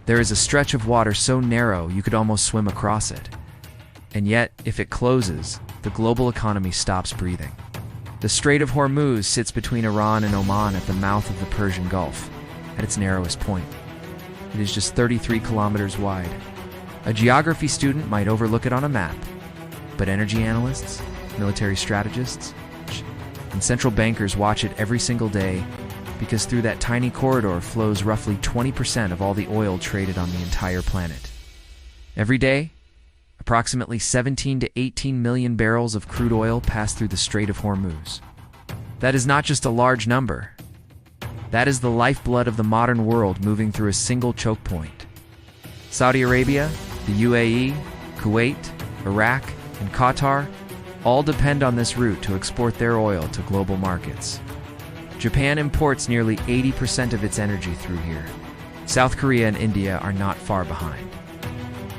There is a stretch of water so narrow you could almost swim across it. And yet, if it closes, the global economy stops breathing. The Strait of Hormuz sits between Iran and Oman at the mouth of the Persian Gulf, at its narrowest point. It is just 33 kilometers wide. A geography student might overlook it on a map, but energy analysts, military strategists, and central bankers watch it every single day because through that tiny corridor flows roughly 20% of all the oil traded on the entire planet. Every day, approximately 17 to 18 million barrels of crude oil pass through the Strait of Hormuz. That is not just a large number. That is the lifeblood of the modern world moving through a single choke point. Saudi Arabia, the UAE, Kuwait, Iraq, and Qatar all depend on this route to export their oil to global markets. Japan imports nearly 80% of its energy through here. South Korea and India are not far behind.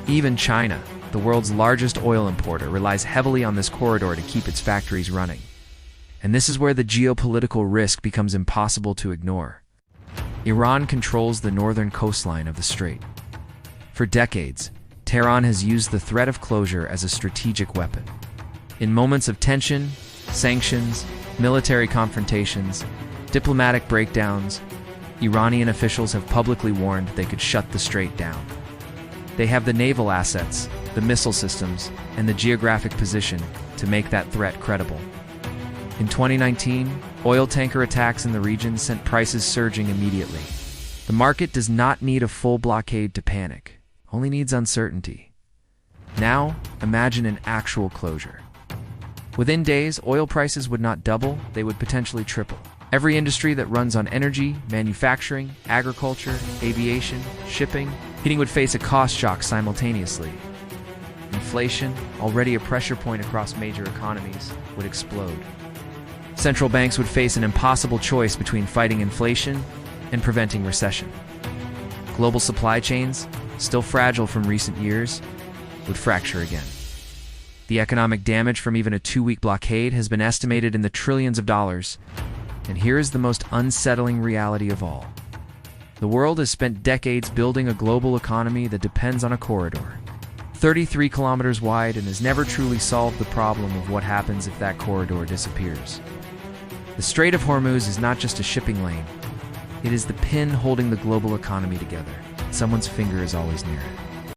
Even China, the world's largest oil importer, relies heavily on this corridor to keep its factories running. And this is where the geopolitical risk becomes impossible to ignore. Iran controls the northern coastline of the strait. For decades, Tehran has used the threat of closure as a strategic weapon. In moments of tension, sanctions, military confrontations, diplomatic breakdowns, Iranian officials have publicly warned they could shut the strait down. They have the naval assets, the missile systems, and the geographic position to make that threat credible. In 2019, oil tanker attacks in the region sent prices surging immediately. The market does not need a full blockade to panic, only needs uncertainty. Now, imagine an actual closure. Within days, oil prices would not double, they would potentially triple. Every industry that runs on energy, manufacturing, agriculture, aviation, shipping, heating would face a cost shock simultaneously. Inflation, already a pressure point across major economies, would explode. Central banks would face an impossible choice between fighting inflation and preventing recession. Global supply chains, still fragile from recent years, would fracture again. The economic damage from even a 2-week blockade has been estimated in the trillions of dollars. And here is the most unsettling reality of all. The world has spent decades building a global economy that depends on a corridor, 33 kilometers wide, and has never truly solved the problem of what happens if that corridor disappears. The Strait of Hormuz is not just a shipping lane. It is the pin holding the global economy together. Someone's finger is always near it.